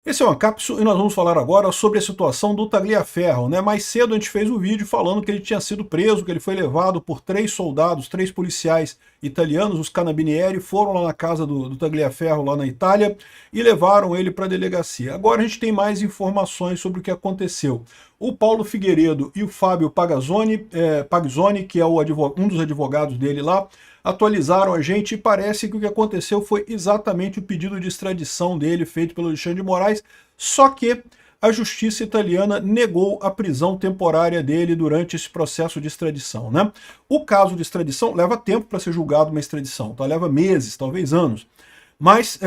Esse é uma cápsula e nós vamos falar agora sobre a situação do Tagliaferro, né? Mais cedo a gente fez um vídeo falando que ele tinha sido preso, que ele foi levado por 3 soldados, 3 policiais italianos, os Carabinieri, foram lá na casa do Tagliaferro, lá na Itália, e levaram ele para a delegacia. Agora a gente tem mais informações sobre o que aconteceu. O Paulo Figueiredo e o Fábio Pagazzoni, que é um dos advogados dele lá, atualizaram a gente e parece que o que aconteceu foi exatamente o pedido de extradição dele feito pelo Alexandre de Moraes, só que a justiça italiana negou a prisão temporária dele durante esse processo de extradição, né? O caso de extradição leva tempo para ser julgado uma extradição, tá? Leva meses, talvez anos. Mas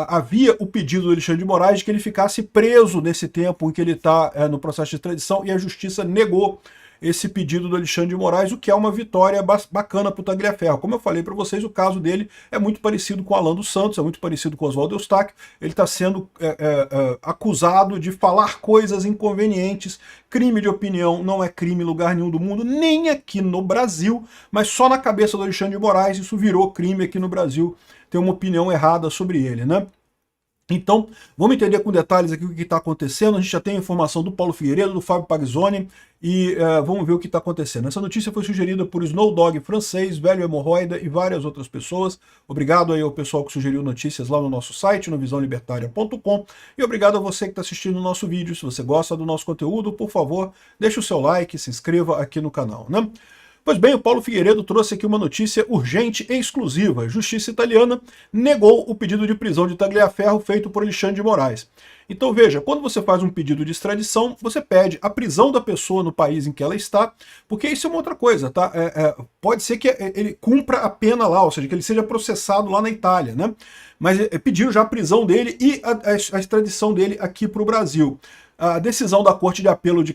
havia o pedido do Alexandre de Moraes de que ele ficasse preso nesse tempo em que ele está no processo de extradição, e a justiça negou esse pedido do Alexandre de Moraes, o que é uma vitória bacana para o Tagliaferro. Como eu falei para vocês, o caso dele é muito parecido com o Alan dos Santos, é muito parecido com o Oswaldo Eustáquio. Ele está sendo acusado de falar coisas inconvenientes. Crime de opinião não é crime em lugar nenhum do mundo, nem aqui no Brasil, mas só na cabeça do Alexandre de Moraes isso virou crime aqui no Brasil, ter uma opinião errada sobre ele, né? Então, vamos entender com detalhes aqui o que está acontecendo. A gente já tem a informação do Paulo Figueiredo, do Fábio Pagazzoni, e vamos ver o que está acontecendo. Essa notícia foi sugerida por Snowdog francês, Velho Hemorroida e várias outras pessoas. Obrigado aí ao pessoal que sugeriu notícias lá no nosso site, no visãolibertaria.com, e obrigado a você que está assistindo o nosso vídeo. Se você gosta do nosso conteúdo, por favor, deixe o seu like, se inscreva aqui no canal, né? Pois bem, o Paulo Figueiredo trouxe aqui uma notícia urgente e exclusiva. A justiça italiana negou o pedido de prisão de Tagliaferro feito por Alexandre de Moraes. Então veja, quando você faz um pedido de extradição, você pede a prisão da pessoa no país em que ela está, porque isso é uma outra coisa, tá? Pode ser que ele cumpra a pena lá, ou seja, que ele seja processado lá na Itália, né? Mas pediu já a prisão dele e a extradição dele aqui para o Brasil. A decisão da Corte de Apelo de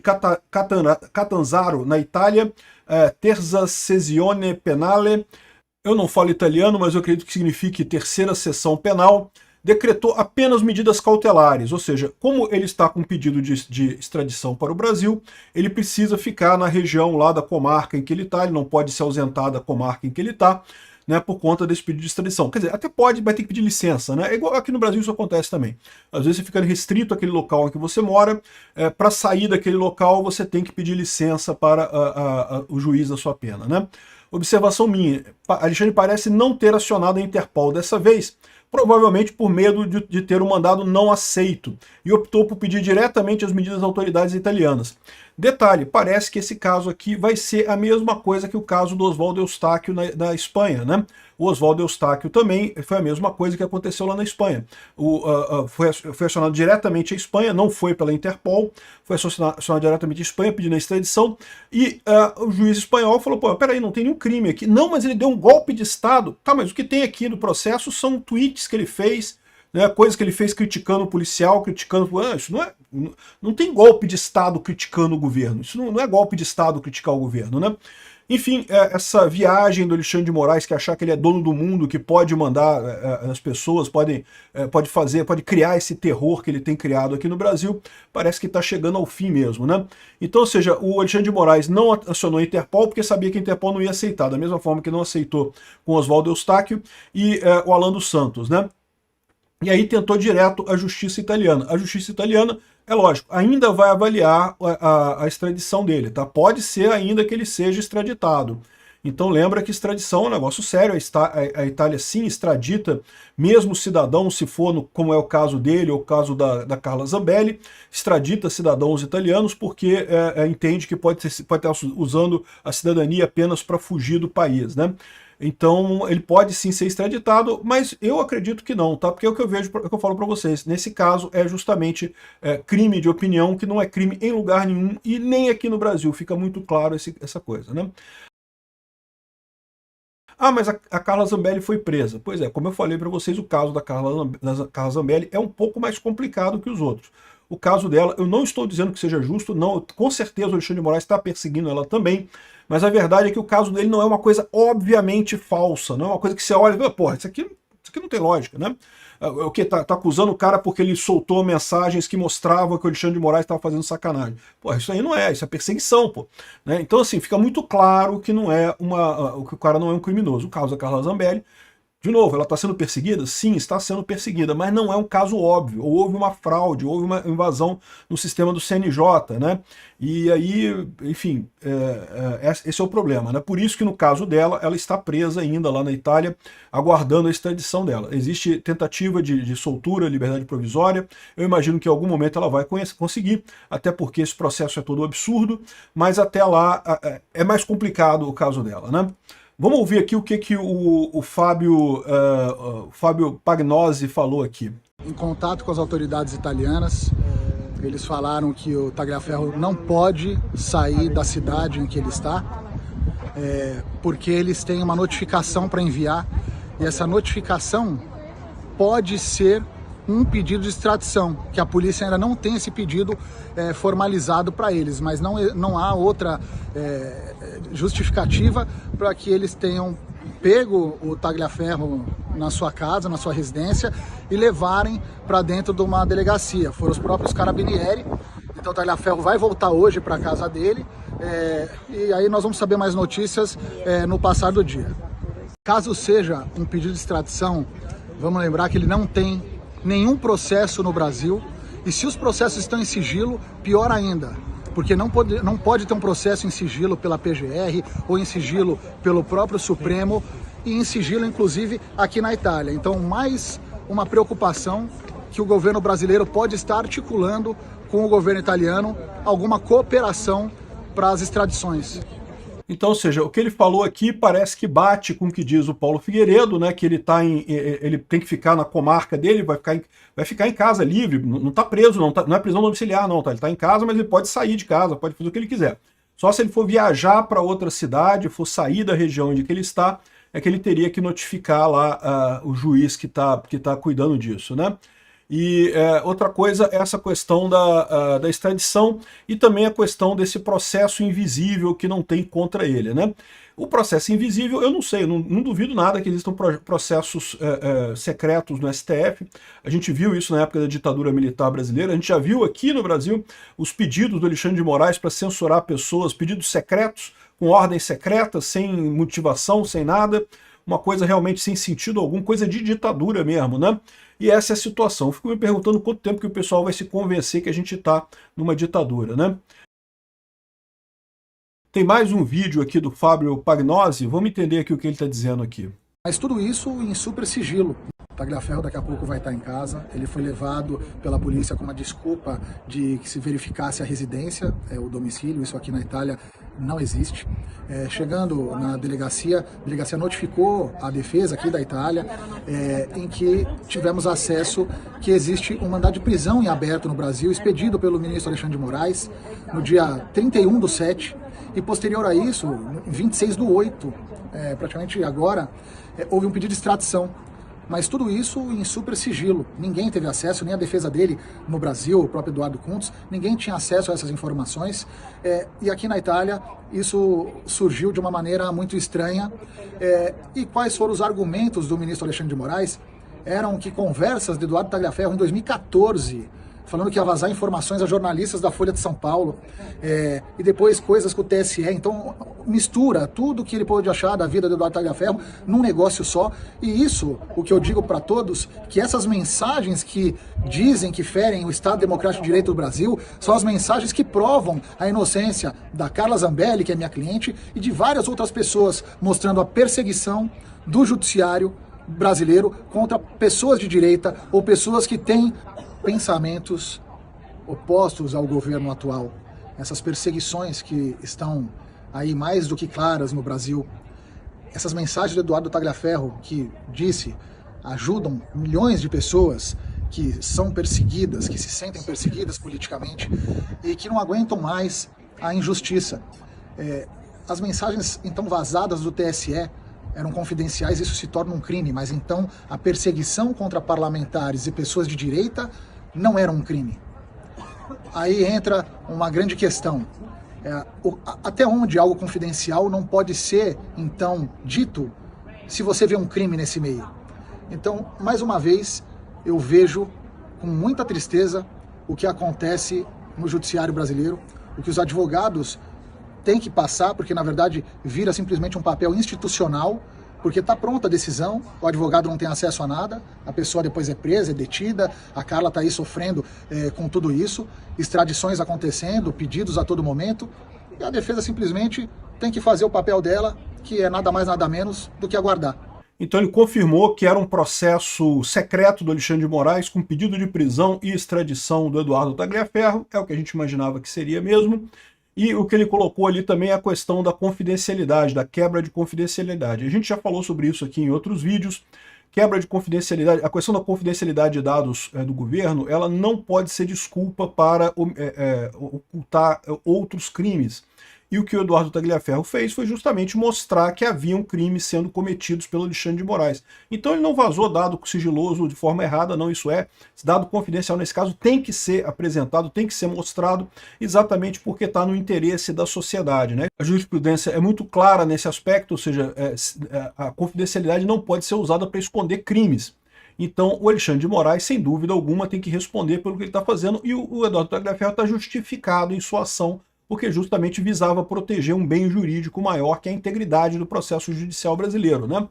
Catanzaro, na Itália, Terza Sessione Penale, eu não falo italiano, mas eu acredito que signifique terceira sessão penal, decretou apenas medidas cautelares, ou seja, como ele está com pedido de extradição para o Brasil, ele precisa ficar na região lá da comarca em que ele está, ele não pode se ausentar da comarca em que ele está, né, por conta desse pedido de extradição. Quer dizer, até pode, vai ter que pedir licença, né? É igual aqui no Brasil isso acontece também. Às vezes você fica restrito àquele local em que você mora, para sair daquele local você tem que pedir licença para o juiz da sua pena, né? Observação minha, Alexandre parece não ter acionado a Interpol dessa vez, provavelmente por medo de ter um mandado não aceito, e optou por pedir diretamente as medidas das autoridades italianas. Detalhe, parece que esse caso aqui vai ser a mesma coisa que o caso do Oswaldo Eustáquio na Espanha, né? O Oswaldo Eustáquio também foi a mesma coisa que aconteceu lá na Espanha. Foi acionado diretamente à Espanha, não foi pela Interpol, foi acionado diretamente à Espanha, pedindo a extradição, e o juiz espanhol falou, pô, peraí, não tem nenhum crime aqui. Não, mas ele deu um golpe de Estado. Tá, mas o que tem aqui no processo são tweets que ele fez, né, coisas que ele fez criticando o policial, criticando... isso não tem golpe de Estado criticando o governo. Isso não é golpe de Estado criticar o governo, né? Enfim, essa viagem do Alexandre de Moraes, que achar que ele é dono do mundo, que pode mandar as pessoas, pode criar esse terror que ele tem criado aqui no Brasil, parece que está chegando ao fim mesmo, né? Então, ou seja, o Alexandre de Moraes não acionou a Interpol porque sabia que a Interpol não ia aceitar, da mesma forma que não aceitou com Oswaldo Eustáquio e o Alan dos Santos, né? E aí tentou direto a justiça italiana. A justiça italiana, é lógico, ainda vai avaliar a extradição dele, tá? Pode ser ainda que ele seja extraditado. Então lembra que extradição é um negócio sério, a Itália sim extradita, mesmo cidadão, se for, como é o caso dele, ou o caso da Carla Zambelli, extradita cidadãos italianos porque entende que pode estar usando a cidadania apenas para fugir do país, né? Então ele pode sim ser extraditado, mas eu acredito que não, tá? Porque é o que eu vejo, é o que eu falo para vocês. Nesse caso é justamente crime de opinião, que não é crime em lugar nenhum e nem aqui no Brasil. Fica muito claro essa coisa, né? Ah, mas a Carla Zambelli foi presa. Pois é, como eu falei para vocês, o caso da Carla Zambelli é um pouco mais complicado que os outros. O caso dela, eu não estou dizendo que seja justo, não, com certeza o Alexandre de Moraes está perseguindo ela também, mas a verdade é que o caso dele não é uma coisa obviamente falsa, não é uma coisa que você olha e fala, porra, isso aqui não tem lógica, né? O que? Tá acusando o cara porque ele soltou mensagens que mostravam que o Alexandre de Moraes estava fazendo sacanagem. Pô, isso aí não é, isso é perseguição, pô. Né? Então, assim, fica muito claro que não é que o cara não é um criminoso. O caso da Carla Zambelli De novo, ela está sendo perseguida? Sim, está sendo perseguida, mas não é um caso óbvio. Houve uma fraude, houve uma invasão no sistema do CNJ, né? E aí, enfim, esse é o problema, né? Por isso que no caso dela, ela está presa ainda lá na Itália, aguardando a extradição dela. Existe tentativa de soltura, liberdade provisória. Eu imagino que em algum momento ela vai conseguir, até porque esse processo é todo absurdo, mas até lá é mais complicado o caso dela, né? Vamos ouvir aqui o que o Fábio Pagnozzi falou aqui. Em contato com as autoridades italianas, eles falaram que o Tagliaferro não pode sair da cidade em que ele está, porque eles têm uma notificação para enviar, e essa notificação pode ser um pedido de extradição, que a polícia ainda não tem esse pedido formalizado para eles, mas não há outra justificativa para que eles tenham pego o Tagliaferro na sua casa, na sua residência, e levarem para dentro de uma delegacia. Foram os próprios Carabinieri. Então o Tagliaferro vai voltar hoje para a casa dele, e aí nós vamos saber mais notícias no passar do dia. Caso seja um pedido de extradição, vamos lembrar que ele não tem nenhum processo no Brasil, e se os processos estão em sigilo, pior ainda, porque não pode ter um processo em sigilo pela PGR ou em sigilo pelo próprio Supremo e em sigilo inclusive aqui na Itália. Então mais uma preocupação que o governo brasileiro pode estar articulando com o governo italiano, alguma cooperação para as extradições. Então, ou seja, o que ele falou aqui parece que bate com o que diz o Paulo Figueiredo, né, que ele tem que ficar na comarca dele, vai ficar em casa livre, não está preso, não é prisão domiciliar não, tá? Ele está em casa, mas ele pode sair de casa, pode fazer o que ele quiser. Só se ele for viajar para outra cidade, for sair da região onde ele está, é que ele teria que notificar lá o juiz que tá cuidando disso, né? E outra coisa é essa questão da extradição e também a questão desse processo invisível que não tem contra ele, né? O processo invisível, eu não sei, eu não duvido nada que existam processos secretos no STF. A gente viu isso na época da ditadura militar brasileira, a gente já viu aqui no Brasil os pedidos do Alexandre de Moraes para censurar pessoas, pedidos secretos, com ordens secretas, sem motivação, sem nada, uma coisa realmente sem sentido algum, coisa de ditadura mesmo, né? E essa é a situação. Eu fico me perguntando quanto tempo que o pessoal vai se convencer que a gente está numa ditadura, né? Tem mais um vídeo aqui do Fábio Pagnozzi, vamos entender aqui o que ele está dizendo aqui. Mas tudo isso em super sigilo. O Tagliaferro daqui a pouco vai estar em casa, ele foi levado pela polícia com uma desculpa de que se verificasse a residência, o domicílio, isso aqui na Itália não existe. Chegando na delegacia, a delegacia notificou a defesa aqui da Itália, em que tivemos acesso que existe um mandado de prisão em aberto no Brasil, expedido pelo ministro Alexandre de Moraes, no dia 31/7, e posterior a isso, 26/8, praticamente agora, houve um pedido de extradição. Mas tudo isso em super sigilo. Ninguém teve acesso, nem a defesa dele no Brasil, o próprio Eduardo Cuntos, ninguém tinha acesso a essas informações. E aqui na Itália, isso surgiu de uma maneira muito estranha. E quais foram os argumentos do ministro Alexandre de Moraes? Eram que conversas de Eduardo Tagliaferro em 2014, falando que ia vazar informações a jornalistas da Folha de São Paulo, e depois coisas com o TSE. Então mistura tudo que ele pôde achar da vida do Eduardo Tagliaferro num negócio só. E isso, o que eu digo para todos, que essas mensagens que dizem que ferem o Estado Democrático de Direito do Brasil são as mensagens que provam a inocência da Carla Zambelli, que é minha cliente, e de várias outras pessoas, mostrando a perseguição do judiciário brasileiro contra pessoas de direita ou pessoas que têm pensamentos opostos ao governo atual. Essas perseguições que estão aí mais do que claras no Brasil, essas mensagens do Eduardo Tagliaferro, que disse, ajudam milhões de pessoas que são perseguidas, que se sentem perseguidas politicamente e que não aguentam mais a injustiça. As mensagens então vazadas do TSE eram confidenciais, isso se torna um crime, mas então a perseguição contra parlamentares e pessoas de direita não era um crime. Aí entra uma grande questão. Até onde algo confidencial não pode ser, então, dito se você vê um crime nesse meio? Então, mais uma vez, eu vejo com muita tristeza o que acontece no judiciário brasileiro, o que os advogados têm que passar, porque na verdade vira simplesmente um papel institucional porque está pronta a decisão, o advogado não tem acesso a nada, a pessoa depois é presa, é detida, a Carla está aí sofrendo com tudo isso, extradições acontecendo, pedidos a todo momento, e a defesa simplesmente tem que fazer o papel dela, que é nada mais nada menos do que aguardar. Então ele confirmou que era um processo secreto do Alexandre de Moraes com pedido de prisão e extradição do Eduardo Tagliaferro, é o que a gente imaginava que seria mesmo. E o que ele colocou ali também é a questão da confidencialidade, da quebra de confidencialidade. A gente já falou sobre isso aqui em outros vídeos. Quebra de confidencialidade, a questão da confidencialidade de dados do governo, ela não pode ser desculpa para ocultar outros crimes. E o que o Eduardo Tagliaferro fez foi justamente mostrar que haviam crimes sendo cometidos pelo Alexandre de Moraes. Então ele não vazou dado sigiloso de forma errada, não, isso é. Dado confidencial nesse caso tem que ser apresentado, tem que ser mostrado, exatamente porque está no interesse da sociedade, né? A jurisprudência é muito clara nesse aspecto, ou seja, a confidencialidade não pode ser usada para esconder crimes. Então o Alexandre de Moraes, sem dúvida alguma, tem que responder pelo que ele está fazendo, e o Eduardo Tagliaferro está justificado em sua ação, porque justamente visava proteger um bem jurídico maior, que é a integridade do processo judicial brasileiro, né?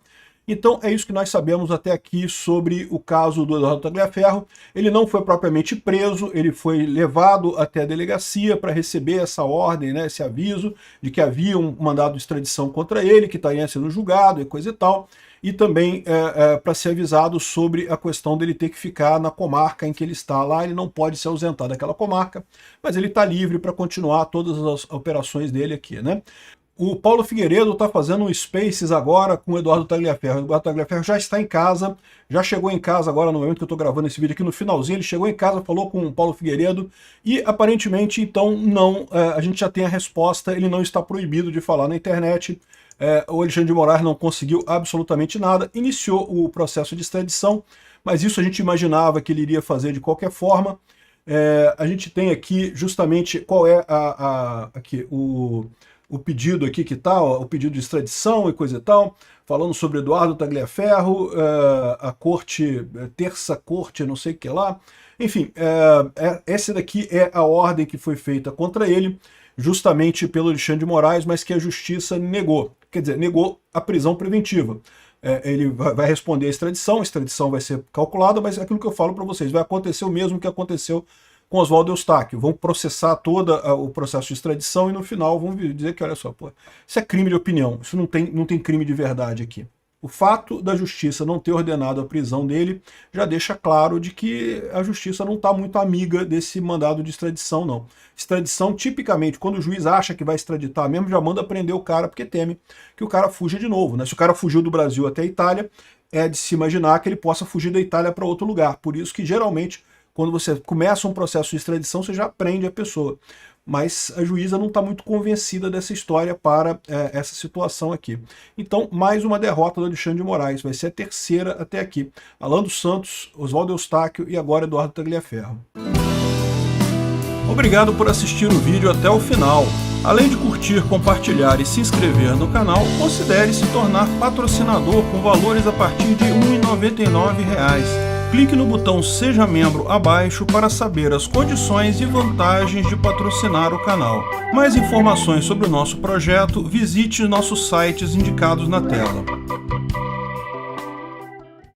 Então é isso que nós sabemos até aqui sobre o caso do Eduardo Tagliaferro. Ele não foi propriamente preso, ele foi levado até a delegacia para receber essa ordem, né, esse aviso de que havia um mandado de extradição contra ele, que estaria sendo julgado e coisa e tal, e também para ser avisado sobre a questão dele ter que ficar na comarca em que ele está lá. Ele não pode se ausentar daquela comarca, mas ele está livre para continuar todas as operações dele aqui, né? O Paulo Figueiredo está fazendo um Spaces agora com o Eduardo Tagliaferro. O Eduardo Tagliaferro já está em casa, já chegou em casa agora no momento que eu estou gravando esse vídeo aqui, no finalzinho ele chegou em casa, falou com o Paulo Figueiredo e aparentemente então não, a gente já tem a resposta, ele não está proibido de falar na internet. O Alexandre de Moraes não conseguiu absolutamente nada, iniciou o processo de extradição, mas isso a gente imaginava que ele iria fazer de qualquer forma. A gente tem aqui justamente qual é aqui, o pedido aqui que tá, ó, o pedido de extradição e coisa e tal, falando sobre Eduardo Tagliaferro, a corte, terça corte, não sei o que lá. Enfim, essa daqui é a ordem que foi feita contra ele, justamente pelo Alexandre de Moraes, mas que a justiça negou. Quer dizer, negou a prisão preventiva. Ele vai responder a extradição vai ser calculada, mas é aquilo que eu falo para vocês, vai acontecer o mesmo que aconteceu com Oswaldo Eustáquio. Vão processar todo o processo de extradição e no final vão dizer que, olha só, pô, isso é crime de opinião, isso não tem crime de verdade aqui. O fato da justiça não ter ordenado a prisão dele já deixa claro de que a justiça não está muito amiga desse mandado de extradição, não. Extradição, tipicamente, quando o juiz acha que vai extraditar mesmo, já manda prender o cara porque teme que o cara fuja de novo, né? Se o cara fugiu do Brasil até a Itália, é de se imaginar que ele possa fugir da Itália para outro lugar. Por isso que, geralmente, quando você começa um processo de extradição, você já prende a pessoa. Mas a juíza não está muito convencida dessa história para essa situação aqui. Então, mais uma derrota do Alexandre de Moraes. Vai ser a terceira até aqui. Alan dos Santos, Oswaldo Eustáquio e agora Eduardo Tagliaferro. Obrigado por assistir o vídeo até o final. Além de curtir, compartilhar e se inscrever no canal, considere se tornar patrocinador com valores a partir de R$ 1,99. Clique no botão Seja Membro abaixo para saber as condições e vantagens de patrocinar o canal. Mais informações sobre o nosso projeto, visite nossos sites indicados na tela.